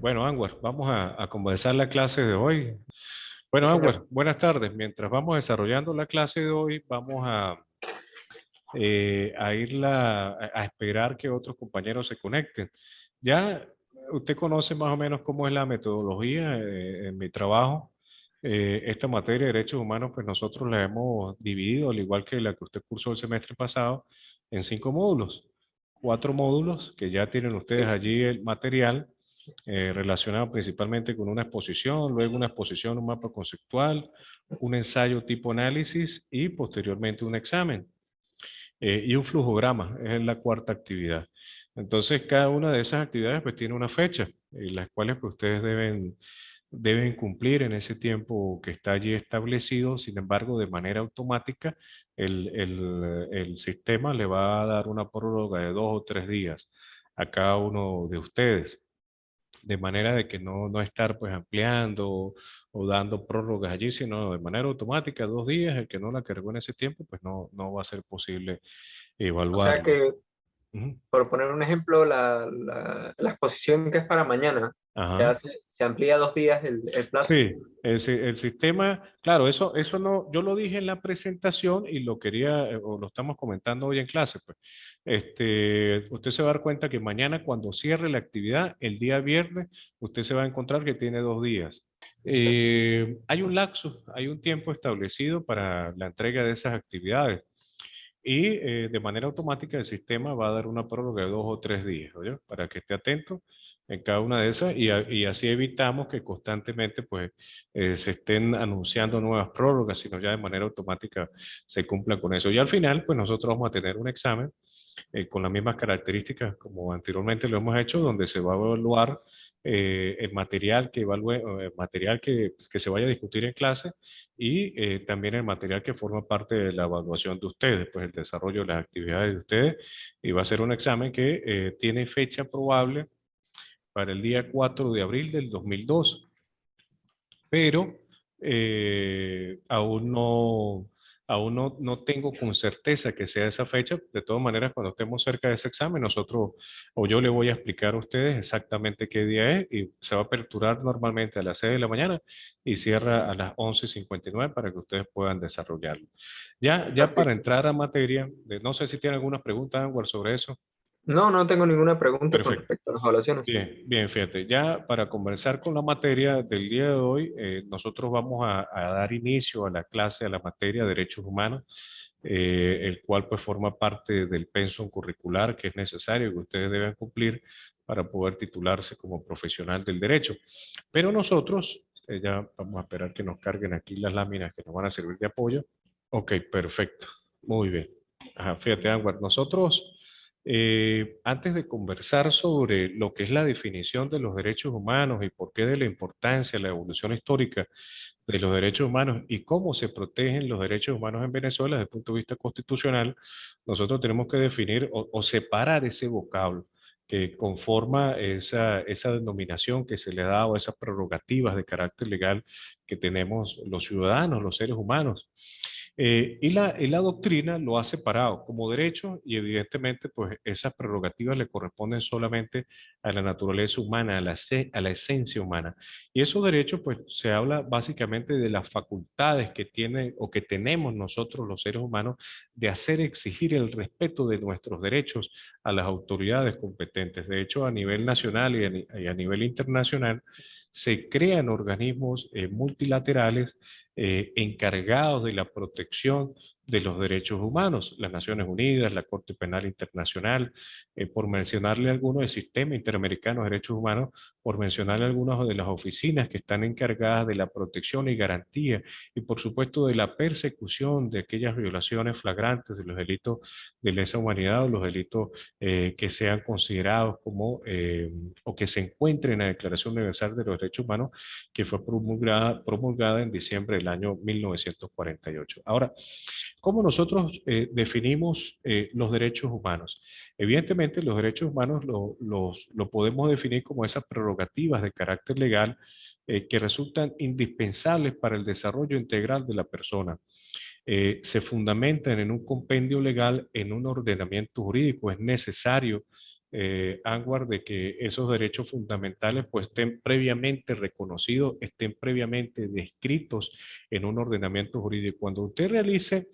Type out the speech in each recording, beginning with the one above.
Bueno, Anwar, vamos a comenzar la clase de hoy. Bueno, Sí, Anwar, señor. buenas tardes. Mientras vamos desarrollando la clase de hoy, vamos a esperar que otros compañeros se conecten. Ya usted conoce más o menos cómo es la metodología en mi trabajo. Esta materia de derechos humanos, pues nosotros la hemos dividido, al igual que la que usted cursó el semestre pasado, en 5 módulos. 4 módulos que ya tienen Sí, ustedes sí. allí el material relacionado principalmente con una exposición, luego una exposición, un mapa conceptual, un ensayo tipo análisis y posteriormente un examen y un flujograma, es la cuarta actividad. Entonces, cada una de esas actividades pues tiene una fecha, las cuales pues ustedes deben cumplir en ese tiempo que está allí establecido. Sin embargo, de manera automática, el sistema le va a dar una prórroga de 2 o 3 días a cada uno de ustedes, de manera de que no estar pues ampliando o dando prórrogas allí, sino de manera automática, 2 días. El que no la cargó en ese tiempo, pues no va a ser posible O sea evaluarlo. que, Ujú. por poner un ejemplo, la exposición que es para mañana, Ajá. se amplía 2 días el plazo. Sí, el sistema, claro, eso no, yo lo dije en la presentación y lo quería, o lo estamos comentando hoy en clase, pues. Usted se va a dar cuenta que mañana cuando cierre la actividad, el día viernes, usted se va a encontrar que tiene 2 días. Hay un lapso, hay un tiempo establecido para la entrega de esas actividades. Y de manera automática el sistema va a dar una prórroga de 2 o 3 días, ¿oye? Para que esté atento en cada una de esas y así evitamos que constantemente pues, se estén anunciando nuevas prórrogas, sino ya de manera automática se cumpla con eso. Y al final, pues nosotros vamos a tener un examen con las mismas características como anteriormente lo hemos hecho, donde se va a evaluar el material el material que se vaya a discutir en clase y también el material que forma parte de la evaluación de ustedes, pues el desarrollo de las actividades de ustedes. Y va a ser un examen que tiene fecha probable para el día 4 de abril del 2002, pero aún no tengo con certeza que sea esa fecha. De todas maneras, cuando estemos cerca de ese examen, nosotros o yo le voy a explicar a ustedes exactamente qué día es y se va a aperturar normalmente a las 6 de la mañana y cierra a las 11:59 para que ustedes puedan desarrollarlo. Ya para Perfecto. entrar a materia, no sé si tienen alguna pregunta, Anwar, sobre eso. No, no tengo ninguna pregunta con Perfecto. respecto a las evaluaciones. Bien, bien, fíjate, ya para conversar con la materia del día de hoy, nosotros vamos a dar inicio a la clase, a la materia de derechos humanos, el cual pues forma parte del pensum curricular que es necesario que ustedes deben cumplir para poder titularse como profesional del derecho. Pero nosotros, ya vamos a esperar que nos carguen aquí las láminas que nos van a servir de apoyo. Ok, perfecto, muy bien. Ajá, fíjate, Anwar, nosotros antes de conversar sobre lo que es la definición de los derechos humanos y por qué de la importancia, la evolución histórica de los derechos humanos y cómo se protegen los derechos humanos en Venezuela desde el punto de vista constitucional, nosotros tenemos que definir o separar ese vocablo que conforma esa denominación que se le ha dado a esas prerrogativas de carácter legal que tenemos los ciudadanos, los seres humanos. Y la doctrina lo ha separado como derecho y evidentemente pues esas prerrogativas le corresponden solamente a la naturaleza humana, a la esencia humana. Y esos derechos pues se habla básicamente de las facultades que tienen o que tenemos nosotros los seres humanos de hacer exigir el respeto de nuestros derechos a las autoridades competentes. De hecho, a nivel nacional y a nivel internacional se crean organismos multilaterales encargados de la protección de los derechos humanos, las Naciones Unidas, la Corte Penal Internacional, por mencionarle algunos, el Sistema Interamericano de Derechos Humanos, por mencionarle algunas de las oficinas que están encargadas de la protección y garantía, y por supuesto de la persecución de aquellas violaciones flagrantes de los delitos de lesa humanidad o los delitos que sean considerados como o que se encuentren en la Declaración Universal de los Derechos Humanos que fue promulgada en diciembre del año 1948. Ahora, ¿cómo nosotros definimos los derechos humanos? Evidentemente, los derechos humanos lo podemos definir como esas prerrogativas de carácter legal que resultan indispensables para el desarrollo integral de la persona. Se fundamentan en un compendio legal, en un ordenamiento jurídico. Es necesario Anwar, de que esos derechos fundamentales pues estén previamente reconocidos, estén previamente descritos en un ordenamiento jurídico. Cuando usted realice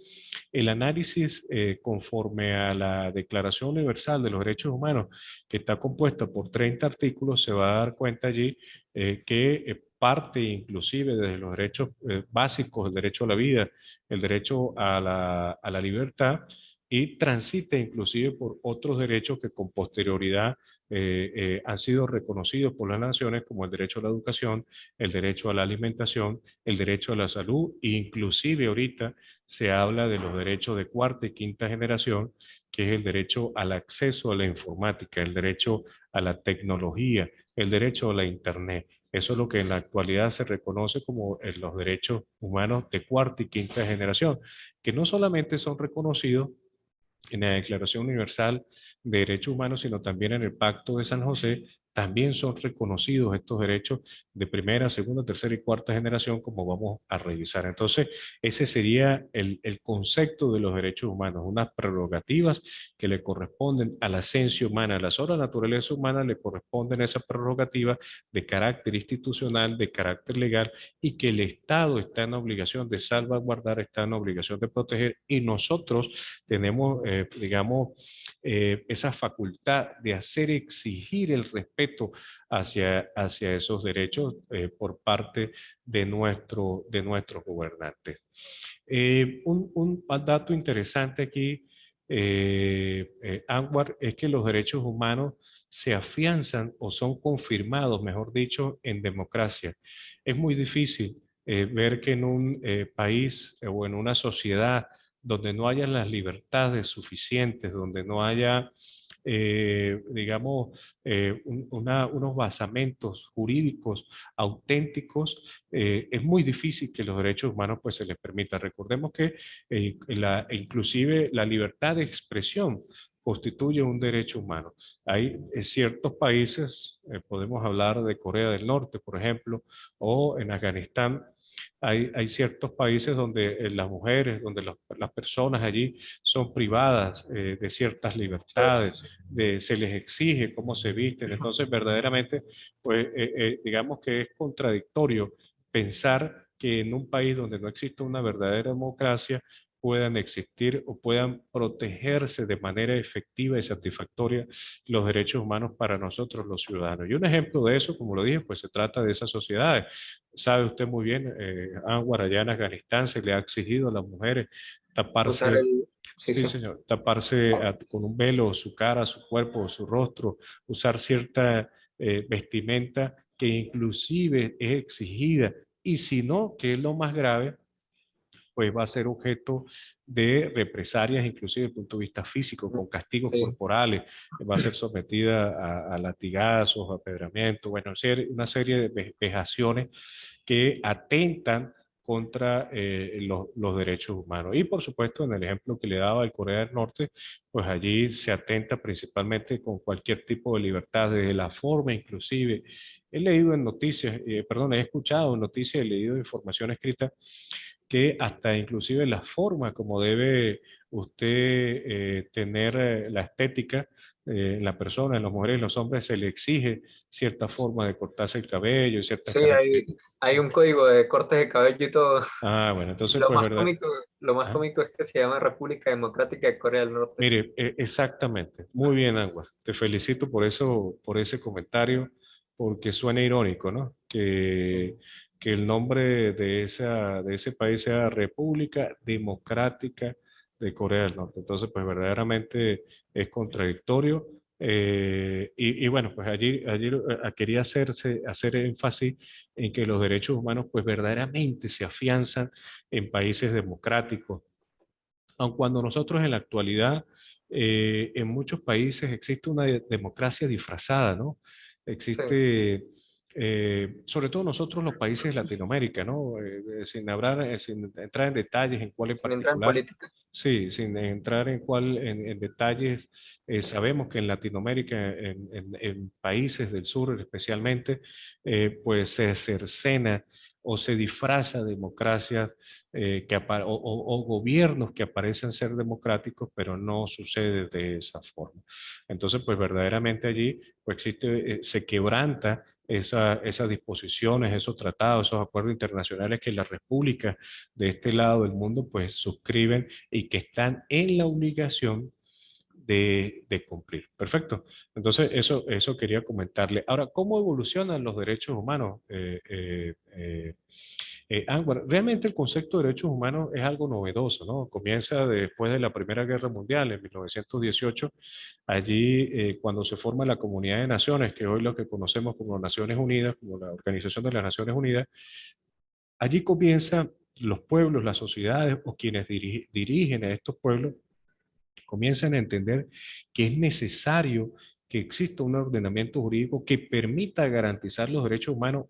el análisis conforme a la Declaración Universal de los Derechos Humanos, que está compuesta por 30 artículos, se va a dar cuenta allí que parte inclusive desde los derechos básicos, el derecho a la vida, el derecho a la libertad, y transita inclusive por otros derechos que con posterioridad han sido reconocidos por las naciones, como el derecho a la educación, el derecho a la alimentación, el derecho a la salud, e inclusive ahorita se habla de los derechos de cuarta y quinta generación, que es el derecho al acceso a la informática, el derecho a la tecnología, el derecho a la internet. Eso es lo que en la actualidad se reconoce como los derechos humanos de cuarta y quinta generación, que no solamente son reconocidos en la Declaración Universal de Derechos Humanos, sino también en el Pacto de San José, también son reconocidos estos derechos de primera, segunda, tercera y cuarta generación, como vamos a revisar. Entonces, ese sería el concepto de los derechos humanos, unas prerrogativas que le corresponden a la ciencia humana, a la sola naturaleza humana le corresponden esas prerrogativas de carácter institucional, de carácter legal, y que el Estado está en obligación de salvaguardar, está en obligación de proteger, y nosotros tenemos, digamos, esa facultad de hacer exigir el respeto hacia esos derechos por parte de nuestros gobernantes. Un dato interesante aquí, Anwar, es que los derechos humanos se afianzan o son confirmados, mejor dicho, en democracia. Es muy difícil ver que en un país o en una sociedad donde no haya las libertades suficientes, donde no haya, digamos, unos basamentos jurídicos auténticos, es muy difícil que los derechos humanos pues se les permita. Recordemos que inclusive la libertad de expresión constituye un derecho humano. Hay ciertos países, podemos hablar de Corea del Norte, por ejemplo, o en Afganistán. Hay ciertos países donde las mujeres, donde las personas allí son privadas de ciertas Cierto, libertades, sí. se les exige cómo se visten. Entonces, verdaderamente, pues digamos que es contradictorio pensar que en un país donde no existe una verdadera democracia puedan existir o puedan protegerse de manera efectiva y satisfactoria los derechos humanos para nosotros los ciudadanos. Y un ejemplo de eso, como lo dije, pues se trata de esas sociedades. Sabe usted muy bien, Anwar, allá en Afganistán se le ha exigido a las mujeres Usar taparse. el... Sí, Sí, sí. señor. Taparse con un velo su cara, su cuerpo, su rostro, usar cierta vestimenta que inclusive es exigida. Y si no, que es lo más grave, pues va a ser objeto de represalias, inclusive desde el punto de vista físico, con castigos Sí. corporales, va a ser sometida a latigazos, a apedramiento, bueno, una serie de vejaciones que atentan contra los derechos humanos. Y por supuesto, en el ejemplo que le daba de Corea del Norte, pues allí se atenta principalmente con cualquier tipo de libertad, desde la forma inclusive. He leído en noticias, perdón, he escuchado en noticias, he leído información escrita que hasta inclusive la forma como debe usted tener la estética en la persona, en las mujeres y en los hombres, se le exige cierta forma de cortarse el cabello y ciertas Sí, características. hay un código de cortes de cabello y todo. Ah, bueno, Y entonces, pues, ¿verdad? lo más Ah, cómico es que se llama República Democrática de Corea del Norte. mire, exactamente. Muy bien, Anwar. Te felicito por eso, por ese comentario, porque suena irónico, ¿no? Sí. Que el nombre de ese país sea República Democrática de Corea del Norte. Entonces, pues verdaderamente es contradictorio. Y bueno, pues allí quería hacer énfasis en que los derechos humanos, pues verdaderamente se afianzan en países democráticos, aun cuando nosotros en la actualidad, en muchos países existe una democracia disfrazada, ¿no? Sí, Existe, sobre todo nosotros los países de Latinoamérica, ¿no? Sin entrar en detalles en cuál en sin entrar en particular, política. sí, sin entrar en cuál en detalles, sabemos que en Latinoamérica, en países del sur especialmente, pues se cercena o se disfraza democracias o gobiernos que aparecen ser democráticos, pero no sucede de esa forma. Entonces, pues verdaderamente allí pues existe, se quebranta esas disposiciones, esos tratados, esos acuerdos internacionales que las repúblicas de este lado del mundo pues suscriben y que están en la obligación de cumplir. Perfecto. Entonces, eso quería comentarle. Ahora, ¿cómo evolucionan los derechos humanos? Anwar, realmente el concepto de derechos humanos es algo novedoso, ¿no? Comienza después de la Primera Guerra Mundial, en 1918, allí cuando se forma la Comunidad de Naciones, que hoy lo que conocemos como Naciones Unidas, como la Organización de las Naciones Unidas, allí comienzan los pueblos, las sociedades o quienes dirigen a estos pueblos comienzan a entender que es necesario que exista un ordenamiento jurídico que permita garantizar los derechos humanos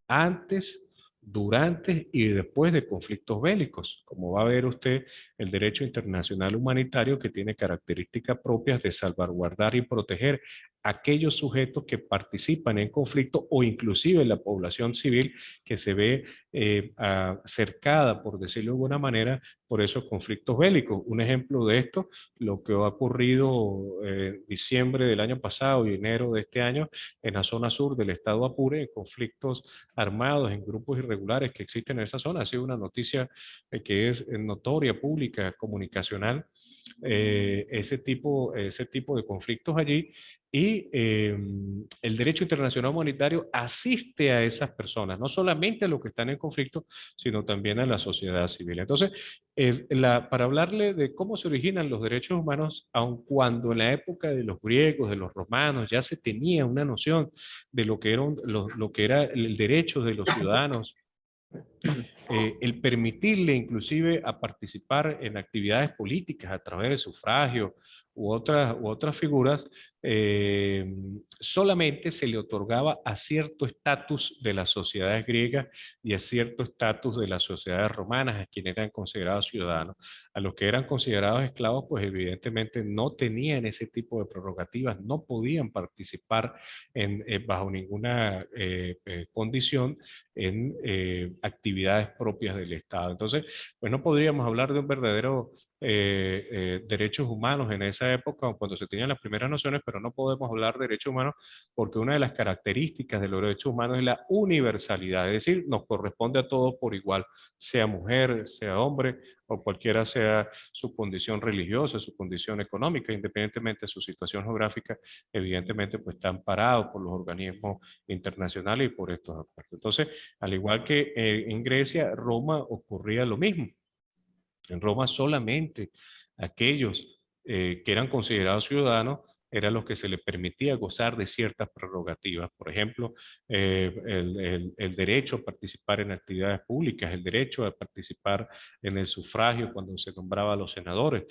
antes, durante y después de conflictos bélicos. Como va a ver usted, el derecho internacional humanitario que tiene características propias de salvaguardar y proteger aquellos sujetos que participan en conflictos o inclusive la población civil que se ve cercada, por decirlo de alguna manera, por esos conflictos bélicos. Un ejemplo de esto, lo que ha ocurrido en diciembre del año pasado y enero de este año en la zona sur del estado Apure, conflictos armados en grupos irregulares que existen en esa zona. Ha sido una noticia que es notoria, pública, comunicacional, ese tipo de conflictos allí. Y el derecho internacional humanitario asiste a esas personas, no solamente a los que están en conflicto, sino también a la sociedad civil. Entonces, para hablarle de cómo se originan los derechos humanos, aun cuando en la época de los griegos, de los romanos, ya se tenía una noción de lo que era, lo que era el derecho de los ciudadanos, el permitirle inclusive a participar en actividades políticas a través de sufragio u otras figuras, eh, solamente se le otorgaba a cierto estatus de las sociedades griegas y a cierto estatus de las sociedades romanas, a quienes eran considerados ciudadanos. A los que eran considerados esclavos, pues evidentemente no tenían ese tipo de prerrogativas, no podían participar bajo ninguna condición en actividades propias del Estado. Entonces, pues no podríamos hablar de un verdadero derechos humanos en esa época, cuando se tenían las primeras nociones, pero no podemos hablar de derechos humanos porque una de las características de los derechos humanos es la universalidad, es decir, nos corresponde a todos por igual, sea mujer, sea hombre, o cualquiera sea su condición religiosa, su condición económica, independientemente de su situación geográfica, evidentemente pues están parados por los organismos internacionales y por estos acuerdos. Entonces, al igual que en Grecia, Roma ocurría lo mismo. En Roma solamente aquellos que eran considerados ciudadanos eran los que se les permitía gozar de ciertas prerrogativas. Por ejemplo, el derecho a participar en actividades públicas, el derecho a participar en el sufragio cuando se nombraba a los senadores.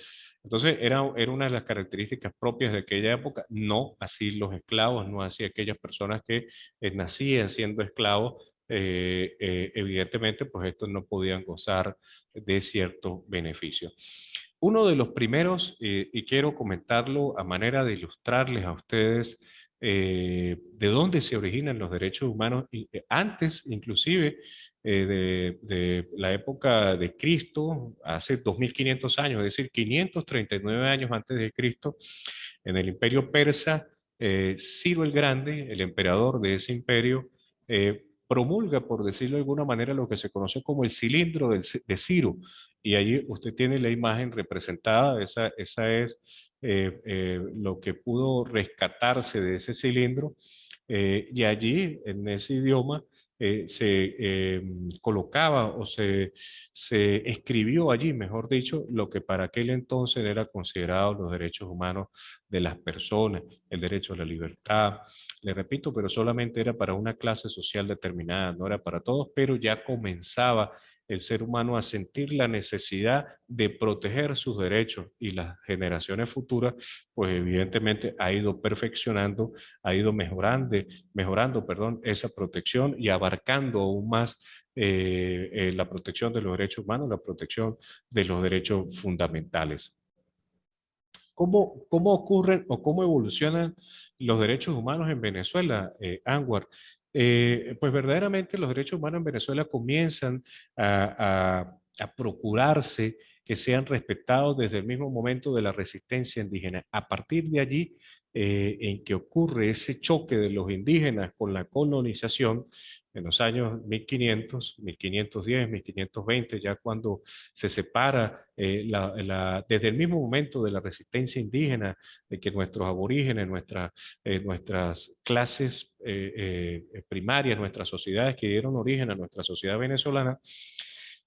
Entonces, era una de las características propias de aquella época, no así los esclavos, no así aquellas personas que nacían siendo esclavos. Evidentemente, pues estos no podían gozar de ciertos beneficios. Uno de los primeros, y quiero comentarlo a manera de ilustrarles a ustedes de dónde se originan los derechos humanos, antes inclusive de la época de Cristo, hace 2500 años, es decir, 539 años antes de Cristo, en el imperio persa, Ciro el Grande, el emperador de ese imperio, promulga, por decirlo de alguna manera, lo que se conoce como el cilindro de Ciro. Y allí usted tiene la imagen representada, esa es lo que pudo rescatarse de ese cilindro. Y allí, en ese idioma, se colocaba o se escribió allí, mejor dicho, lo que para aquel entonces era considerado los derechos humanos de las personas, el derecho a la libertad. Le repito, pero solamente era para una clase social determinada, no era para todos, pero ya comenzaba el ser humano a sentir la necesidad de proteger sus derechos y las generaciones futuras, pues evidentemente ha ido perfeccionando, ha ido mejorando, perdón, esa protección y abarcando aún más la protección de los derechos humanos, la protección de los derechos fundamentales. ¿Cómo ocurren o cómo evolucionan los derechos humanos en Venezuela, Anwar? Pues verdaderamente los derechos humanos en Venezuela comienzan a procurarse que sean respetados desde el mismo momento de la resistencia indígena. A partir de allí, en que ocurre ese choque de los indígenas con la colonización, en los años 1500, 1510, 1520, ya cuando se separa desde el mismo momento de la resistencia indígena, de que nuestros aborígenes, nuestras clases primarias, nuestras sociedades que dieron origen a nuestra sociedad venezolana,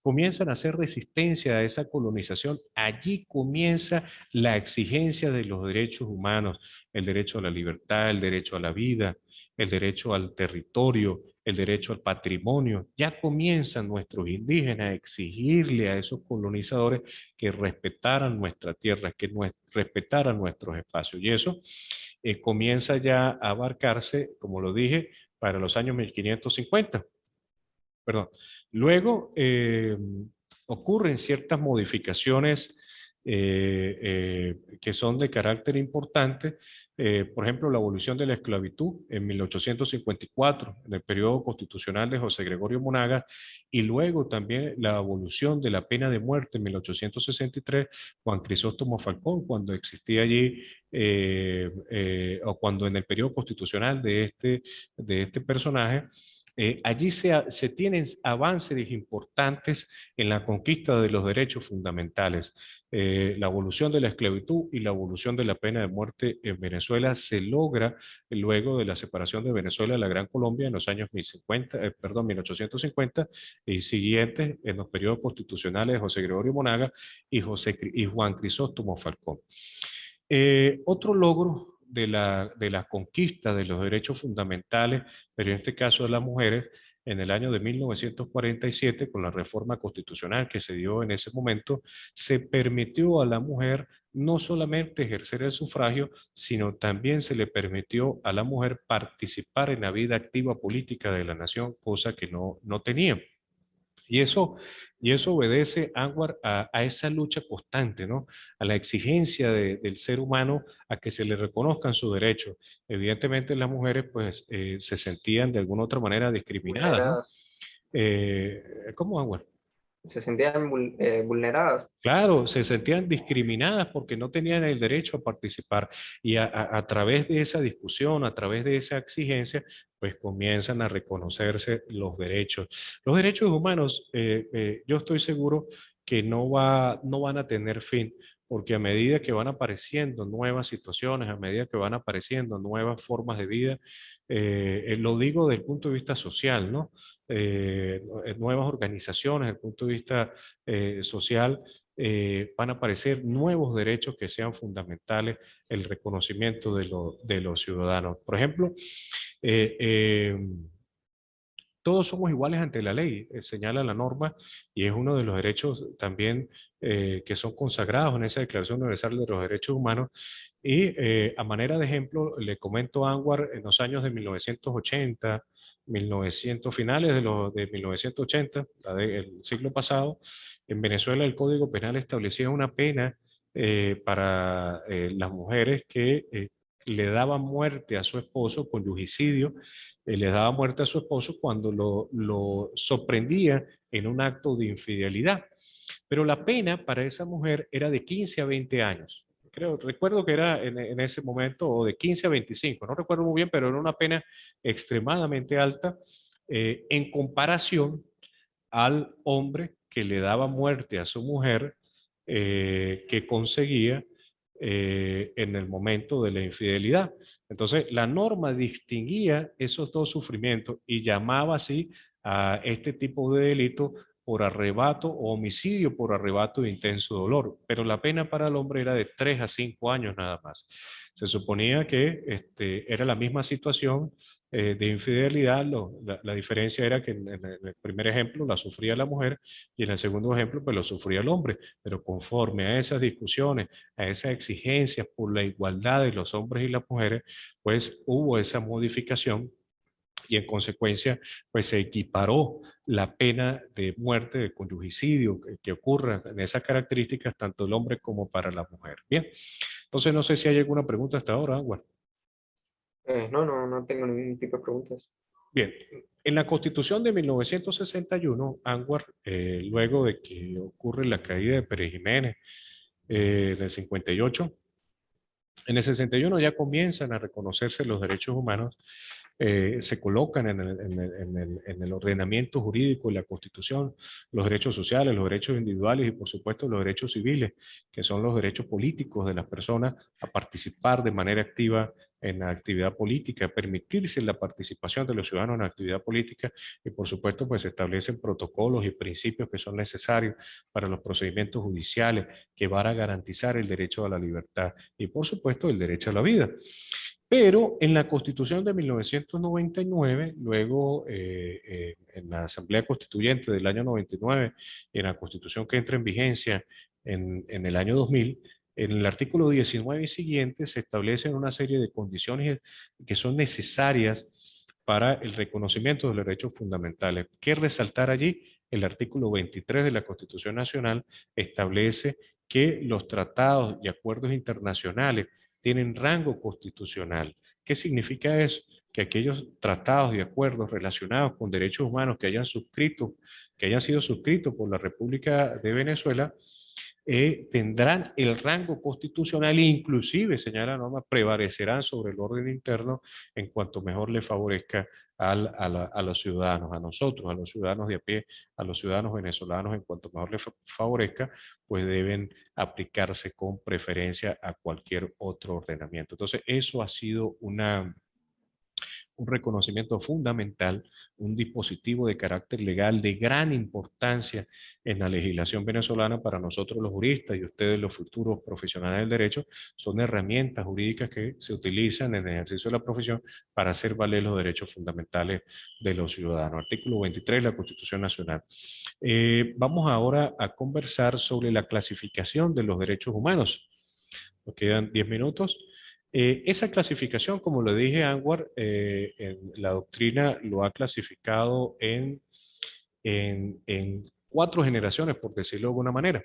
comienzan a hacer resistencia a esa colonización. Allí comienza la exigencia de los derechos humanos, el derecho a la libertad, el derecho a la vida, el derecho al territorio, el derecho al patrimonio. Ya comienzan nuestros indígenas a exigirle a esos colonizadores que respetaran nuestra tierra, que respetaran nuestros espacios. Y eso comienza ya a abarcarse, como lo dije, para los años 1550. Perdón. Luego ocurren ciertas modificaciones que son de carácter importante. Por ejemplo, la abolición de la esclavitud en 1854, en el periodo constitucional de José Gregorio Monagas, y luego también la abolición de la pena de muerte en 1863, Juan Crisóstomo Falcón, cuando existía allí, o cuando en el periodo constitucional de este personaje, allí se tienen avances importantes en la conquista de los derechos fundamentales. La abolición de la esclavitud y la abolición de la pena de muerte en Venezuela se logra luego de la separación de Venezuela de la Gran Colombia en los años 1850 y siguientes en los periodos constitucionales de José Gregorio Monaga y Juan Crisóstomo Falcón. Otro logro de la conquista de los derechos fundamentales, pero en este caso de las mujeres, en el año de 1947, con la reforma constitucional que se dio en ese momento, se permitió a la mujer no solamente ejercer el sufragio, sino también se le permitió a la mujer participar en la vida activa política de la nación, cosa que no tenía. Y eso, y eso obedece, Anwar, a esa lucha constante, ¿no? A la exigencia del ser humano a que se le reconozcan sus derechos. Evidentemente las mujeres pues se sentían de alguna otra manera discriminadas, ¿no? Vulneradas, ¿Cómo, Anwar? se sentían vulneradas. Claro, se sentían discriminadas porque no tenían el derecho a participar y a través de esa discusión, a través de esa exigencia, pues comienzan a reconocerse los derechos. Los derechos humanos, yo estoy seguro que no van a tener fin, porque a medida que van apareciendo nuevas situaciones, a medida que van apareciendo nuevas formas de vida, lo digo desde el punto de vista social, ¿no? Nuevas organizaciones, desde el punto de vista social, van a aparecer nuevos derechos que sean fundamentales, el reconocimiento de los ciudadanos. Por ejemplo, eh, eh, todos somos iguales ante la ley, señala la norma, y es uno de los derechos también que son consagrados en esa Declaración Universal de los Derechos Humanos. Y a manera de ejemplo, le comento a Anwar, en los años de 1980, 1900, finales de 1980, el siglo pasado, en Venezuela el Código Penal establecía una pena para las mujeres que le daban muerte a su esposo con yugicidio, le daba muerte a su esposo cuando lo sorprendía en un acto de infidelidad. Pero la pena para esa mujer era de 15 a 20 años. Recuerdo que era en ese momento, o de 15 a 25, no recuerdo muy bien, pero era una pena extremadamente alta en comparación al hombre que le daba muerte a su mujer que conseguía en el momento de la infidelidad. Entonces, la norma distinguía esos dos sufrimientos y llamaba así a este tipo de delito por arrebato o homicidio por arrebato de intenso dolor, pero la pena para el hombre era de 3 a 5 años nada más. Se suponía que era la misma situación de infidelidad, la diferencia era que en el primer ejemplo la sufría la mujer y en el segundo ejemplo pues lo sufría el hombre, pero conforme a esas discusiones, a esas exigencias por la igualdad de los hombres y las mujeres, pues hubo esa modificación y en consecuencia pues se equiparó la pena de muerte, de conyugicidio que ocurra en esas características tanto el hombre como para la mujer. Bien, entonces no sé si hay alguna pregunta hasta ahora, bueno. No tengo ningún tipo de preguntas. Bien, en la Constitución de 1961, Anwar, luego de que ocurre la caída de Pérez Jiménez en el 58, en el 61 ya comienzan a reconocerse los derechos humanos, se colocan en el ordenamiento jurídico y la Constitución, los derechos sociales, los derechos individuales y por supuesto los derechos civiles, que son los derechos políticos de las personas a participar de manera activa en la actividad política, permitirse la participación de los ciudadanos en la actividad política y por supuesto pues se establecen protocolos y principios que son necesarios para los procedimientos judiciales que van a garantizar el derecho a la libertad y por supuesto el derecho a la vida. Pero en la Constitución de 1999, luego en la Asamblea Constituyente del año 99, en la Constitución que entra en vigencia en el año 2000, en el artículo 19 y siguiente se establecen una serie de condiciones que son necesarias para el reconocimiento de los derechos fundamentales. ¿Qué resaltar allí? El artículo 23 de la Constitución Nacional establece que los tratados y acuerdos internacionales tienen rango constitucional. ¿Qué significa eso? Que aquellos tratados y acuerdos relacionados con derechos humanos que hayan sido suscritos por la República de Venezuela, tendrán el rango constitucional e inclusive, señala la norma, prevalecerán sobre el orden interno en cuanto mejor le favorezca a los ciudadanos, a nosotros, a los ciudadanos de a pie, a los ciudadanos venezolanos, en cuanto mejor les favorezca, pues deben aplicarse con preferencia a cualquier otro ordenamiento. Entonces, eso ha sido un reconocimiento fundamental, un dispositivo de carácter legal de gran importancia en la legislación venezolana para nosotros los juristas y ustedes los futuros profesionales del derecho, son herramientas jurídicas que se utilizan en el ejercicio de la profesión para hacer valer los derechos fundamentales de los ciudadanos. Artículo 23 de la Constitución Nacional. Vamos ahora a conversar sobre la clasificación de los derechos humanos. Nos quedan 10 minutos. Esa clasificación, como le dije, Anwar, la doctrina lo ha clasificado en cuatro generaciones, por decirlo de alguna manera.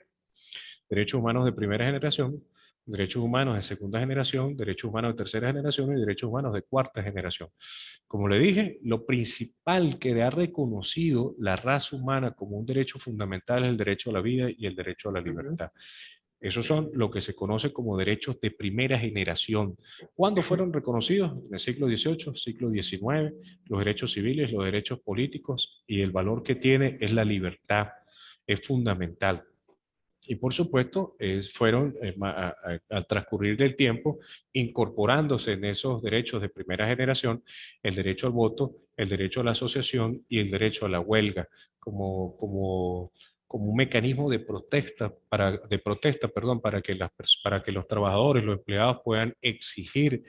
Derechos humanos de primera generación, derechos humanos de segunda generación, derechos humanos de tercera generación y derechos humanos de cuarta generación. Como le dije, lo principal que ha reconocido la raza humana como un derecho fundamental es el derecho a la vida y el derecho a la libertad. Esos son lo que se conoce como derechos de primera generación. ¿Cuándo fueron reconocidos? En el siglo XVIII, siglo XIX, los derechos civiles, los derechos políticos y el valor que tiene es la libertad, es fundamental. Y por supuesto, fueron al transcurrir del tiempo incorporándose en esos derechos de primera generación el derecho al voto, el derecho a la asociación y el derecho a la huelga como un mecanismo de protesta, perdón, para que los trabajadores, los empleados puedan exigir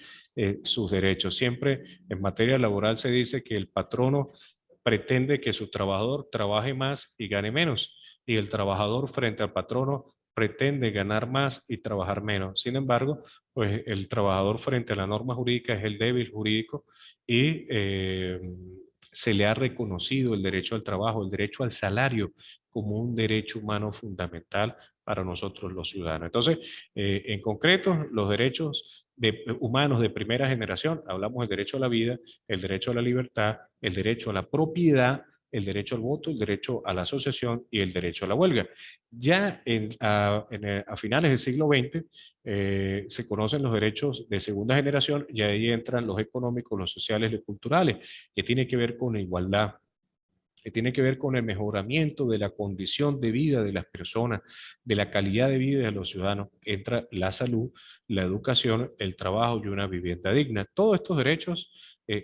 sus derechos. Siempre en materia laboral se dice que el patrono pretende que su trabajador trabaje más y gane menos y el trabajador frente al patrono pretende ganar más y trabajar menos. Sin embargo, pues el trabajador frente a la norma jurídica es el débil jurídico y se le ha reconocido el derecho al trabajo, el derecho al salario como un derecho humano fundamental para nosotros los ciudadanos. Entonces, en concreto, los derechos humanos de primera generación, hablamos del derecho a la vida, el derecho a la libertad, el derecho a la propiedad, el derecho al voto, el derecho a la asociación y el derecho a la huelga. Ya a finales del siglo XX se conocen los derechos de segunda generación y ahí entran los económicos, los sociales y los culturales, que tiene que ver con la igualdad, que tiene que ver con el mejoramiento de la condición de vida de las personas, de la calidad de vida de los ciudadanos. Entra la salud, la educación, el trabajo y una vivienda digna. Todos estos derechos,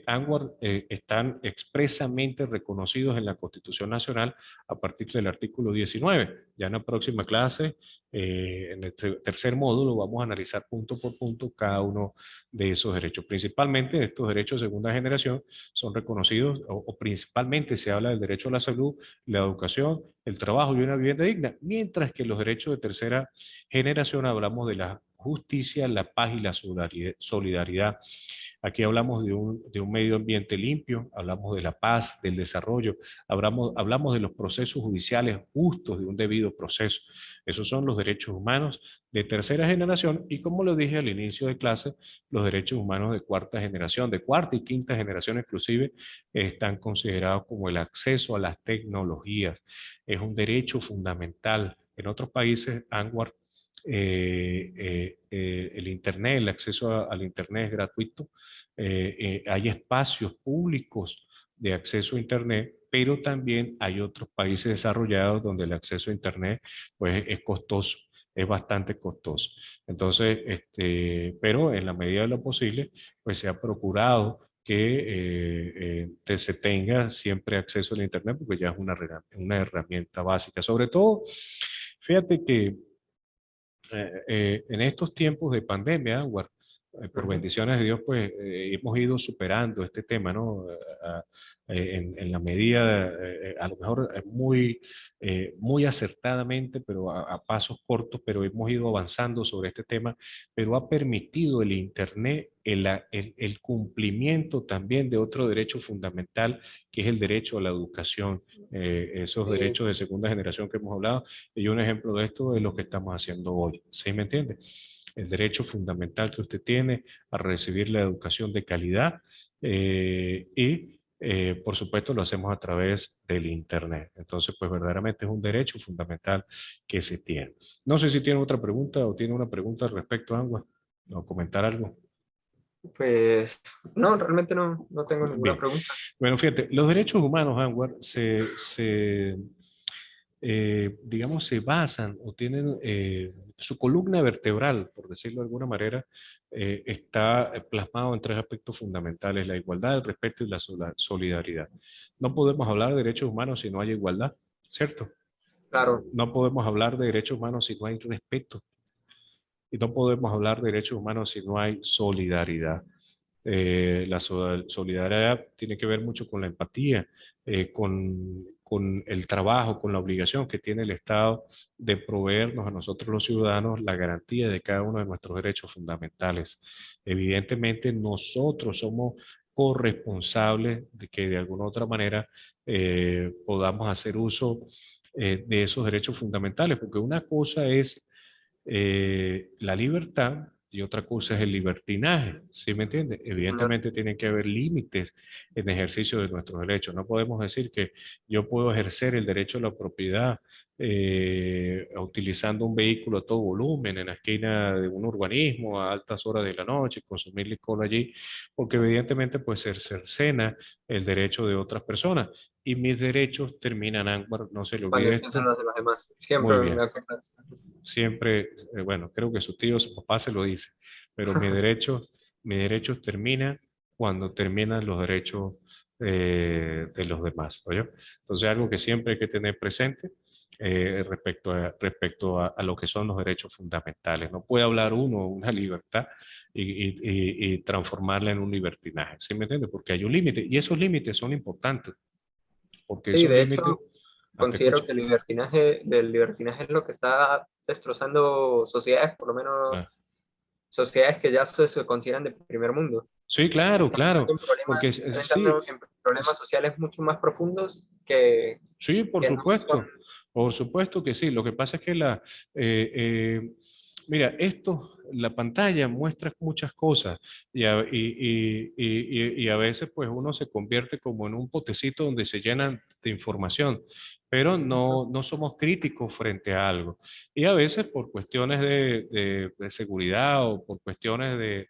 Anwar, están expresamente reconocidos en la Constitución Nacional a partir del artículo 19. Ya en la próxima clase, en el tercer módulo, vamos a analizar punto por punto cada uno de esos derechos. Principalmente estos derechos de segunda generación son reconocidos o principalmente se habla del derecho a la salud, la educación, el trabajo y una vivienda digna, mientras que los derechos de tercera generación hablamos de las justicia, la paz y la solidaridad. Aquí hablamos de un medio ambiente limpio, hablamos de la paz, del desarrollo, hablamos de los procesos judiciales justos, de un debido proceso. Esos son los derechos humanos de tercera generación y, como lo dije al inicio de clase, los derechos humanos de cuarta generación, de cuarta y quinta generación inclusive, están considerados como el acceso a las tecnologías. Es un derecho fundamental. En otros países, Anwar, el Internet, el acceso al Internet es gratuito. Hay espacios públicos de acceso a Internet, pero también hay otros países desarrollados donde el acceso a Internet pues, es costoso, es bastante costoso. Entonces, pero en la medida de lo posible, pues se ha procurado que se tenga siempre acceso al Internet porque ya es una herramienta básica. Sobre todo, fíjate que en estos tiempos de pandemia, por Ujú. bendiciones de Dios, pues hemos ido superando este tema, ¿no? En la medida, a lo mejor muy acertadamente, pero a pasos cortos, pero hemos ido avanzando sobre este tema, pero ha permitido el Internet el cumplimiento también de otro derecho fundamental, que es el derecho a la educación, esos Sí, derechos de segunda generación que hemos hablado y un ejemplo de esto es lo que estamos haciendo hoy. ¿Sí me entiende? El derecho fundamental que usted tiene a recibir la educación de calidad por supuesto, lo hacemos a través del Internet. Entonces, pues verdaderamente es un derecho fundamental que se tiene. No sé si tiene otra pregunta o tiene una pregunta respecto a agua o comentar algo. pues no, realmente no tengo ninguna Bien. pregunta. Bueno, fíjate, los derechos humanos, Anwar, digamos, se basan o tienen su columna vertebral, por decirlo de alguna manera, está plasmado en tres aspectos fundamentales: la igualdad, el respeto y la solidaridad. No podemos hablar de derechos humanos si no hay igualdad, ¿cierto? Claro, No podemos hablar de derechos humanos si no hay respeto. Y no podemos hablar de derechos humanos si no hay solidaridad. Solidaridad tiene que ver mucho con la empatía, con el trabajo, con la obligación que tiene el Estado de proveernos a nosotros los ciudadanos la garantía de cada uno de nuestros derechos fundamentales. Evidentemente, nosotros somos corresponsables de que de alguna u otra manera podamos hacer uso de esos derechos fundamentales, porque una cosa es la libertad y otra cosa es el libertinaje, ¿sí me entiende? sí, señor. Evidentemente tiene que haber límites en ejercicio de nuestros derechos. No podemos decir que yo puedo ejercer el derecho a la propiedad utilizando un vehículo a todo volumen en la esquina de un urbanismo a altas horas de la noche, consumir licor allí, porque evidentemente pues se cercena el derecho de otras personas y mis derechos terminan, Ámbar, no se le Cuando olvide empiezan esto. los de los demás. Siempre Muy bien. una cosa así. Siempre, bueno, creo que su tío, su papá se lo dice, pero mis derechos terminan cuando terminan los derechos de los demás, ¿oye? Entonces, algo que siempre hay que tener presente respecto a lo que son los derechos fundamentales. No puede hablar uno una libertad y transformarla en un libertinaje, ¿sí me entiende? Porque hay un límite y esos límites son importantes, porque Sí, esos de límites, hecho, te considero escucho. que el libertinaje es lo que está destrozando sociedades, por lo menos Ah. sociedades que ya se consideran de primer mundo. Sí, claro, Están claro, entrando porque están sí, entrando en problemas sociales mucho más profundos sí, que no son. por supuesto que sí. Lo que pasa es que mira, la pantalla muestra muchas cosas y a veces pues uno se convierte como en un potecito donde se llenan de información, pero no somos críticos frente a algo. Y a veces por cuestiones de seguridad o por cuestiones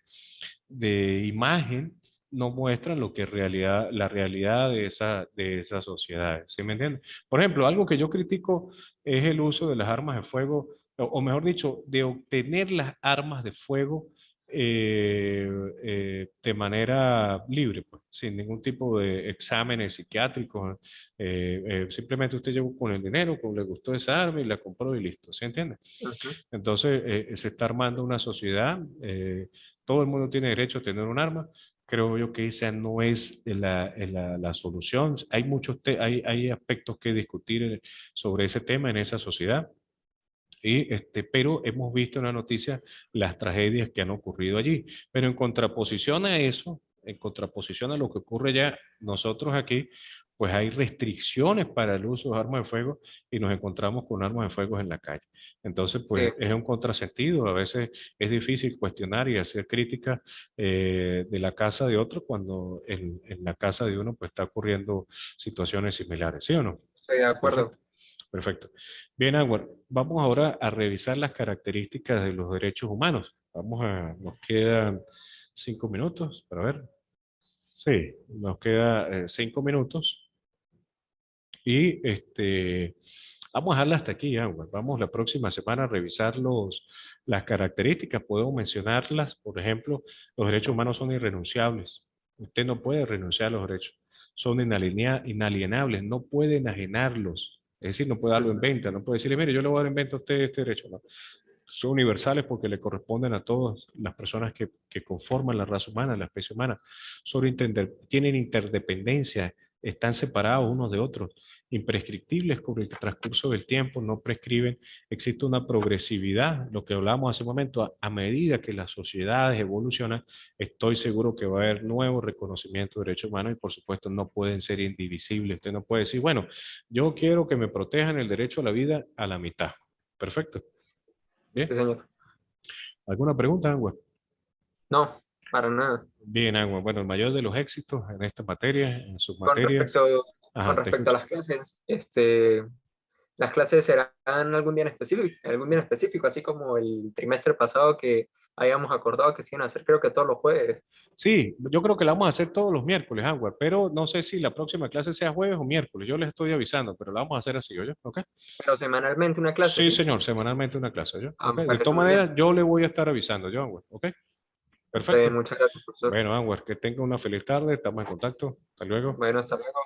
de imagen no muestran lo que la realidad de esa sociedad. ¿Sí me entiendes? Por ejemplo, algo que yo critico es el uso de las armas de fuego, o mejor dicho, de obtener las armas de fuego eh, de manera libre, pues, sin ningún tipo de exámenes psiquiátricos. Simplemente usted llegó con el dinero, con le gustó esa arma y la compró y listo. ¿Sí entiende? Ujú. Entonces, se está armando una sociedad, todo el mundo tiene derecho a tener un arma. Creo yo que esa no es la solución. Hay hay aspectos que discutir sobre ese tema en esa sociedad. Pero hemos visto en la noticia las tragedias que han ocurrido allí. Pero en contraposición a eso, en contraposición a lo que ocurre ya, nosotros aquí, pues hay restricciones para el uso de armas de fuego y nos encontramos con armas de fuego en la calle. Entonces, Sí, pues es un contrasentido. A veces es difícil cuestionar y hacer críticas de la casa de otro cuando en la casa de uno pues está ocurriendo situaciones similares, ¿sí o no? estoy de acuerdo. Perfecto. Perfecto. Bien, Anwar, vamos ahora a revisar las características de los derechos humanos. Nos quedan 5 minutos para ver. Sí, nos queda 5 minutos y vamos a dejarla hasta aquí, Anwar. Vamos la próxima semana a revisar las características. Podemos mencionarlas, por ejemplo, los derechos humanos son irrenunciables. Usted no puede renunciar a los derechos. Son inalienables, no puede enajenarlos. Es decir, no puede darlo en Ujú. venta, no puede decirle, mire, yo le voy a dar en venta a usted este derecho. No. Son universales porque le corresponden a todas las personas que conforman la raza humana, la especie humana. Tienen interdependencia, están separados unos de otros, imprescriptibles con el transcurso del tiempo, no prescriben. Existe una progresividad, lo que hablábamos hace un momento, a medida que las sociedades evolucionan, estoy seguro que va a haber nuevo reconocimiento de derechos humanos y por supuesto no pueden ser indivisibles. Usted no puede decir, bueno, yo quiero que me protejan el derecho a la vida a la mitad. Perfecto. Sí, Bien. señor. ¿Alguna pregunta, Angua? No, para nada. Bien, Angua. Bueno, el mayor de los éxitos en esta materia, en sus Con materias. respecto, con Ajá, te respecto a escucho. las clases, las clases serán algún día en específico, así como el trimestre pasado que habíamos acordado que se iban a hacer, creo que todos los jueves, Sí, yo creo que la vamos a hacer todos los miércoles, Angua, pero no sé si la próxima clase sea jueves o miércoles. Yo les estoy avisando, pero la vamos a hacer así, ¿oye? ¿Ok? pero semanalmente una clase, Sí, ¿sí? señor, semanalmente una clase, ¿yo? Ah, ¿Ok? me De parece todas muy bien. maneras, yo le voy a estar avisando, yo, Angua, ¿ok? Está bien, Perfecto. muchas gracias, profesor. Bueno, Angua, que tenga una feliz tarde, estamos en contacto. Hasta luego. Bueno, hasta luego.